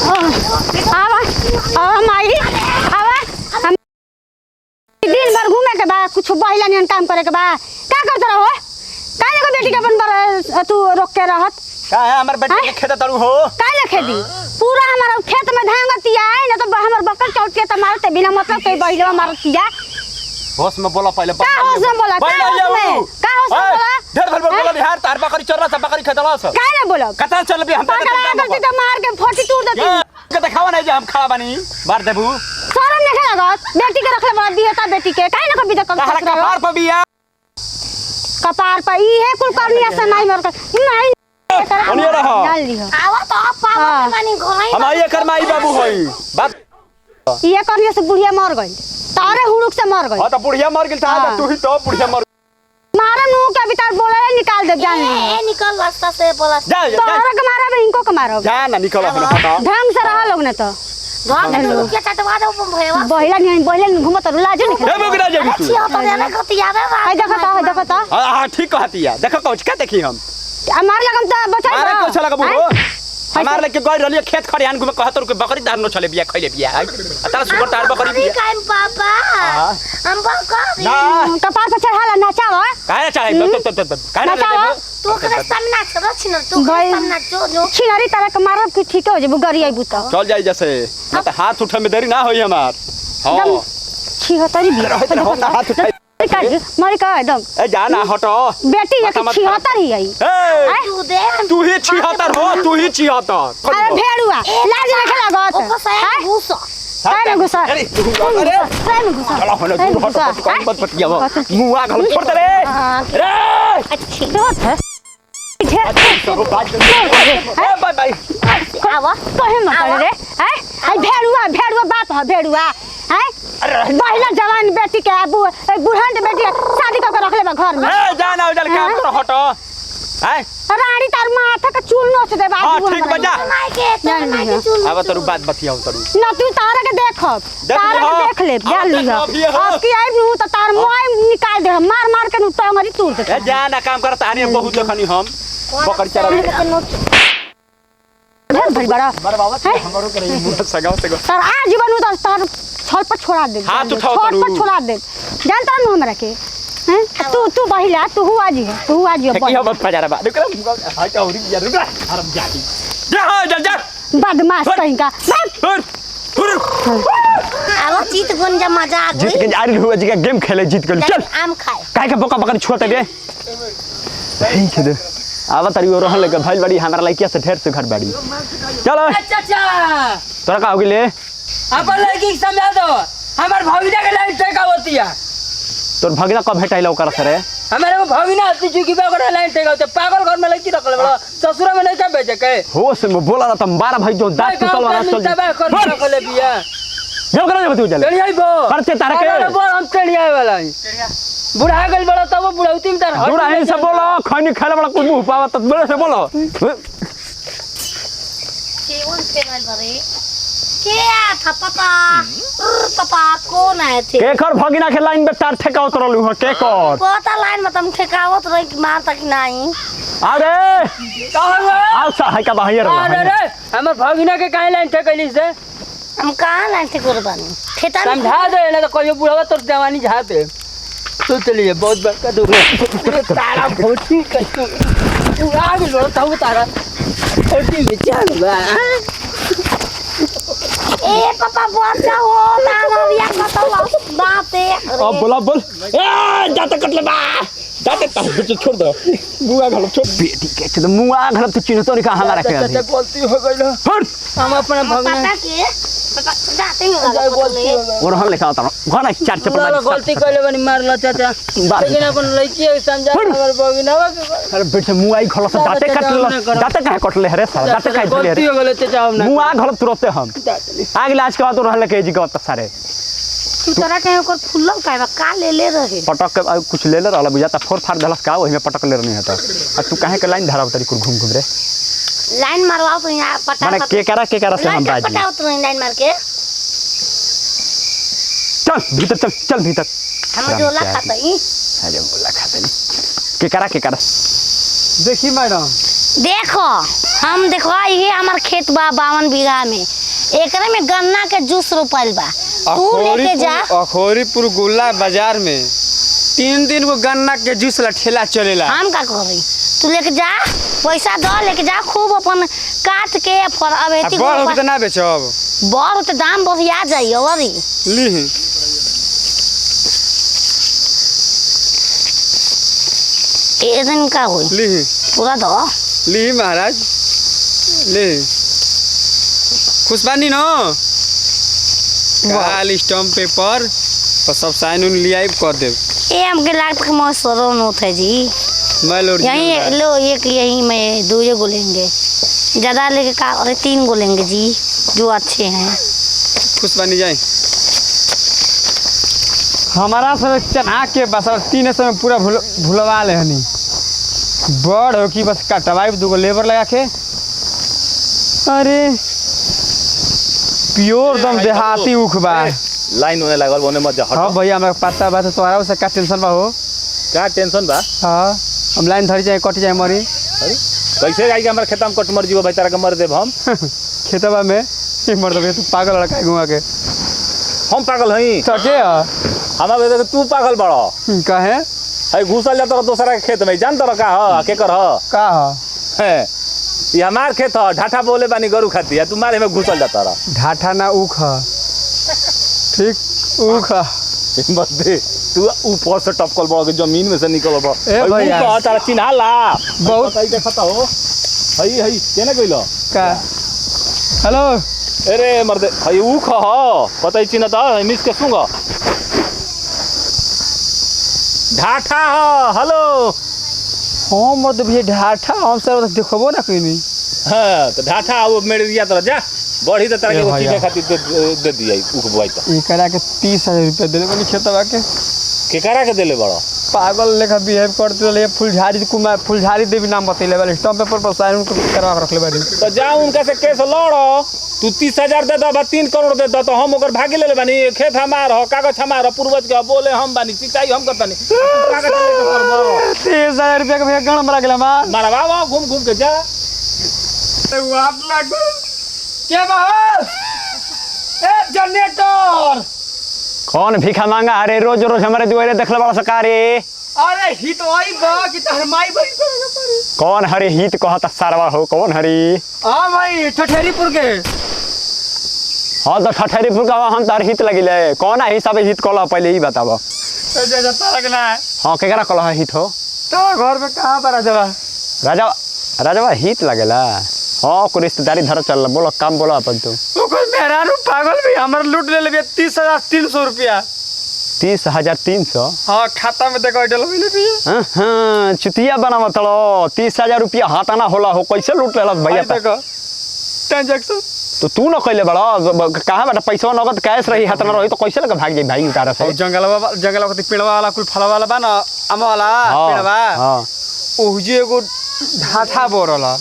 आवा आवा माई आवा हम दिन भर घूमे के बा कुछ बहिला नियन काम करे के बा का करत रहो काहे को बेटी के अपन बर तू रोक के रहत का है हमर बेटी के खेत तड़ू हो काहे खेती पूरा हमारा खेत में धान गतिया है न तो हमर बकल चौटिया त मारते बिना मतलब के बहिला मारतिया होश में बोला पहले का होश में बोला का होश में बोला ढेर भर बोला बिहार तार बकरी चर रहा बकरी खेतला से काहे ना बोलो कतल चल भी हम तो मार के फोटी तोड़ देती के दिखावा नहीं जे हम खड़ा बनी मार देबू शरम नहीं लागत बेटी के रखले बड़ा बिहता बेटी के काहे ना कभी तक कपार पर बिया कपार पर ई है कुल करनिया से नहीं मर नहीं ओनिया रह आवा तो पापा मानी घोलाई हम आई एकर माई बाबू होई बात ये करनिया से बुढ़िया मर गई तारे हुड़ुक से मर गई हां तो बुढ़िया मर गेल था तू ही तो बुढ़िया मर मारा नु के भीतर बोले निकाल दे जान ए निकल रास्ता से बोला जा तोरा के मारा बे इनको के मारो जा ना निकल हलो हटा ढंग से रह लोग ने तो घर में रुक के चटवा दो भैया बहिला नहीं घुमत लाज नहीं ए बगरा जाबी तू अच्छी होता जाने कतिया रे हाय देखो तो हां ठीक कहतिया देखो कौन का देखी हम हमार लगम तो बचा मारे को चला गबू हो हमार लेके गई रहलिए खेत खरियान घुमे 71 के बकरी दार न चले बिया खइले बिया तारा सुगर तार बकरी बिया काई पापा हम बकरी ना कपार पे चढ़ाला नाचावा काहे चाहे काहे ना तू करे सामना छोड़ छिन तू करे सामना जो छिनारी तरह के मारब कि ठीक हो जेबू गरियाई बुता चल जाई जैसे ना तो हाथ उठे में देरी ना होई हमार हां छिहत्तरी बिया हाथ उठाई मरी का एकदम ए जाना हटो बेटी ये 76 ही आई ए तू दे तू ही 76 हो तू ही 76 अरे भेड़ुआ लाज रखे लागत ओ कसा घुस अरे गुस्सा अरे अरे गुस्सा चलो हलो तू हटो कौन बात पटिया मुंह आ गल छोड़ दे रे रे अच्छी बात है बाय बाय आवा कहे मत रे हैं भेड़ुआ बात है भेड़ुआ हैं महिला जवान बेटी के बुढ़ान बेटी शादी करके रख ले घर में ए जाना उजल काम करो हटो हैं रानी तार माथा का चूल नोच दे बाबू हां ठीक बजा माई के चूल अब तोरू बात बतियाऊ तोरू ना तू तारा के देखब तारा के देख ले जान ली अब की आई नु त तार मोय निकाल दे मार मार के नु टंगरी तोड़ दे ए जाना काम करता आनी बहुत देखनी हम पकड़ चला ढेर भरी बड़ा बाबा हमरो करे मुंह सगाओ तार आज बनू त तार छल पर छोड़ा दे हाथ उठाओ छल पर छोड़ा दे जानता नु हमरा के हैं तू बहिला तू हुआ जी की हम फजारा बा रुक हां का उरी जा रुक हरम जाती जा जा जा बदमाश कहीं का आवा जीत गन जा मजा आ गई जीत के आरी हुआ जी का गेम खेले जीत गल चल आम खाए काहे के बका बकरी छोड़ दे ठीक है आवा तरी और रहन लगे भाई बड़ी हमरा लइकिया से ढेर से घर बाड़ी चलो चाचा तोरा का हो गेले अपन लड़की के समझा दो हमार भगिना के लाइन टेका होती है तोर भगिना कब भेटाइला ओकर सरे हमारे वो भगिना आती चुकी बा ओकर लाइन टेका होते पागल घर में लड़की रखले बड़ा ससुरा में नहीं का बेचे के होश में बोला ना तुम 12 भाई जो दांत टूटल वाला चल तबाह कर रखले बिया जो करे बतू चल टेढ़िया बो करते तारे के अरे बोल हम टेढ़िया वाला है बुढ़ा गल बड़ा तब बुढ़ौती में तार दूरा है सब बोलो खैनी खाले बड़ा कुछ मुंह पावा तो बोले से बोलो केवन पेनल बरे क्या था पापा कौन आए थे केकर भगिना के लाइन में तार ठेका उतरलू हो केकर पता लाइन में तुम ठेकावत रही मार तक नहीं अरे कहां आओ सा है का बाहर अरे हमर भगिना के काहे लाइन ठेकैली से हम कहां लाइन से कुर्बानी ठेता समझा दे ना तो कोई बुढ़वा तोर जवानी झा दे तो चलिए बहुत बड़का दुख तारा फोटी कछु आग लो तो तारा फोटी में चल बा ए पापा बोल जा हो तारा बिया बताओ बाते अब बोला बोल ए जाते कटले बा जाते तार बिच छोड़ दो मुआ घलो छोड़ बेटी के तो मुआ घलो तो चिन्ह तो नहीं कहां हमारा के गलती हो गइल हट हम अपना भगना पापा के पापा जाते ही बोले और हम लिखा होता घर ना चार चपड़ गलती कइले बनी मारला चाचा लेकिन अपन लड़की समझा हमर भगना अरे बेटे मुआ घलो से जाते कटले हरे साला जाते काहे गलती हो गेल चाचा हम ना मुआ घलो तुरते हम आगे लाज के बाद रहले के जी के त सारे तू तोरा कहीं ओकर फुल्लम काहे का ले रहे पटक के कुछ ले ले रहला बुझाता फोर फार दलस का ओहि में पटक ले रहनी हता आ तू काहे के लाइन धराव तरी कुल घूम घूम रे लाइन मारवाओ तो यहां पटा माने के करा से हम बाजी पटाओ तो लाइन मार के चल भीतर भीतर हम जो ला खाता ही अरे बोला खाता नहीं के करा देखी मैडम देखो हम देखो ये हमार खेत बा 52 बीघा में, एकरे में गन्ना के जूस रोपल बा। तू लेके जा अखोरीपुर गोला बाजार में 3 दिन को गन्ना के जूस ला ठेला चलेला। हम का करी, तू लेके जा, पैसा दो लेके जा, खूब अपन काट के फर अबेती बड़ हो ना बेचब, बड़ तो दाम बढ़िया जाई अवरी ली ए दिन का होई ली पूरा दो ली महाराज ले। खुश बानी न? काल स्टम्प पेपर और सब साइन उन लिया कर दे। ए हमके लागत कि मैं सरो न थे जी। मैं लोड यही लो एक यही में 2 गो लेंगे, ज़्यादा लेके का अरे 3 गो लेंगे जी जो अच्छे हैं। खुश बानी जाए हमारा सब चना के बस 3 समय पूरा भुलवा ले हनी बड़ हो कि बस कटवाई 2 गो लेबर लगा के। अरे प्योर दम देहाती उख बा। लाइन होने लागल ओने मत जा हट। हां भैया हमरा पता बा, तो तोहरा से का टेंशन बा हो? का टेंशन बा? हां हम लाइन धरी जाए कट जाए मरी। अरे कैसे जाई के हमर खेत में कट मर जीव भाई, तारा के मर देब हम। खेतवा में ई मर देबे तू पागल लड़का घुमा के। हम पागल हई तो के हमरा बेटे तू पागल बड़ो काहे? है घुसल जात दोसरा के खेत में, जान तर का ह के कर ह का है ये हमार खेत ह। ढाठा बोले बानी गरु खाती है, तू मारे में घुसल जाता रहा। ढाठा ना ऊख ठीक ऊख मत दे तू ऊपर से टपकल बड़ के जमीन में से निकल बड़ ए भैया का तारा चिन्हाला बहुत सही देखता हो। हई हई केने कइलो का हेलो अरे मर्दे हई ऊख ह पता ही चिन्हता मिस के सुंगा ढाठा ह। हेलो हां मत भैया ढाठा हम सब देखबो ना कइनी। हां तो ढाठा वो मेरे दिया तरह जा बढ़ी तो तारा के वो चीज खातिर दे दिया ऊख बुआई तो एकरा के 30,000 रुपया देले बनी खेतवा के। केकरा के देले बड़ो पागल लेखा बिहेव करते ले। फुलझारी कुमार फुलझारी देवी नाम बतैले वाले स्टम्प पेपर पर साइन करवा रखले बाड़ी। तो जा उनका से केस लड़ो। तू 30,000 दे दो 3 करोड़ दे दो तो हम ओकर भागी ले बानी। खेत हमार हो, कागज हमार हो, पूर्वज के बोले हम बानी, सिंचाई हम करतानी। कागज लेके करबो 30,000 रुपया के भैया गण मरा गेला मार मारवा वा घूम घूम के जा। आप लागो के बहस ए जनरेटर कौन भीखा मांगा? अरे रोज रोज हमारे दुआरे देखले वाला सकारे। अरे हित वही बा कि तहर माई बड़ी करे पड़ी। कौन हरे हित कहता सारवा हो? कौन हरी? हां भाई ठठेरीपुर के। हाँ तो ठठेरीपुर का हम तार हित लगिले। कौन है हिसाब हित कहला पहले ही बताबो। जा जा तारा के ना हाँ केकरा कहला हित हो? तो घर में कहां पर राजवा राजा राजवा हित लगेला। हाँ को रिश्तेदारी धर चल बोलो काम बोलो अपन तू। ओकर मेहरारू पागल भी हमर लूट ले लेबे 30,300 रुपया। 30,300? हाँ खाता में देखो डल होइले भी। हाँ चुतिया बनावा तलो 30,000 रुपया हाथाना होला हो कैसे लूट लेलस भैया? देखो ट्रांजैक्शन तो तू न कइले बड़ा कहां बेटा पैसा नगद कैश रही हाथ न रही तो कैसे लगा भाग जाई भाई उतारा से? जंगलवा के पेड़वा वाला कुल फलवा वाला बा ना आम वाला पेड़वा। हां ओहुजे एगो ढाठा बोरला।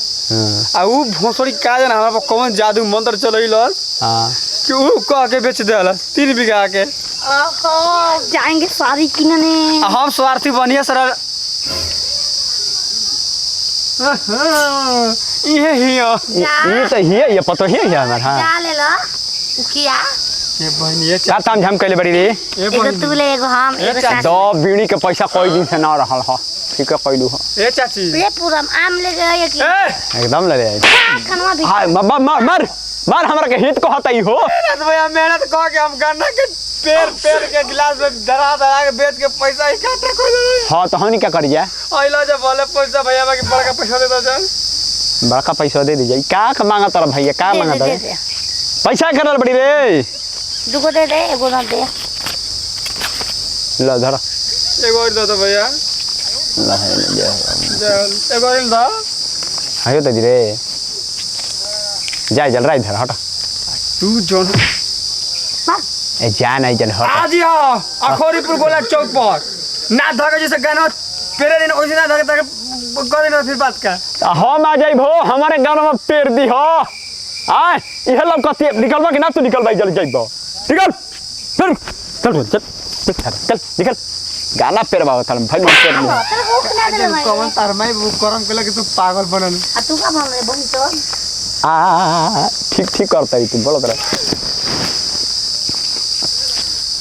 आ उ भोसड़ी का जाने हमरा पर कौन जादू मंत्र चलैलस हां कि उ कह के बेच देलस 3 बीघा के। ओहो जाएंगे सारी किनने। हम स्वार्थी बनिया सर ये हिया ये तो हिया ये पतो हिया हिया हमार। हां जा ले लो उखिया ये बहनिया का ताम झाम कइले बड़ी रे? एगो तू ले एगो हम एगो चाची। दो बीड़ी के पैसा कोई दिन से ना रहल ह। ठीक है कइलू ह। ए चाची ये पूरा आम ले गए कि एकदम ले आई। खनवा भी हां मार मार हमरा के हित कहता ही हो। मेहनत भैया मेहनत कह के हम गन्ना के पेड़ के गिलास में धरा के बेच के पैसा इकट्ठा कर दे। हां तो हमनी क्या करी जाए? आइला जब बोले पैसा भैया बाकी बड़का पैसा दे दो जान। बड़का पैसा दे दी जाई। का मांगा तारा भैया? का मांगा तारा पैसा करल बड़ी रे? दुगो दे दे एगो ना दे। ला धरा एगो और दे दो भैया। ला है ले एगो और दो। आयो तो रे जा जल रहा इधर हट। तू जोन ए जा नहीं जल हट। आज हां अखोरीपुर गोला चौक पर ना धके जैसे गाना पेरे दिन ओइसे ना धके कर देना फिर बात का। हम आ जाइबो हमारे गांव में पेड़ दी हो। आय इहे लोग कति निकलबा कि ना तू निकल भाई जल्दी जाइबो। निकल फिर चल चल चल निकल गाना पेरवा था भाई मत पेर ले तेरे को खना दे भाई कौन तार मैं वो करम के लगे तू पागल बनल आ तू का बन रे बन तो आ ठीक ठीक करता है तू बोलो करा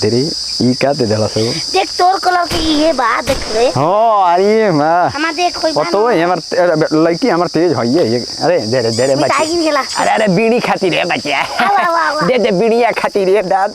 तेरी ई क्या दे देला से देख तोर कलर की ये बात देख रे हो अरे मां हमार देख कोई वो तो हमर लड़की हमर तेज है ये अरे दे रे मिठाई बच्चे गिन गेला अरे बीड़ी खाती रे बच्चे वाह वाह वाह दे बीड़िया खाती रे दादा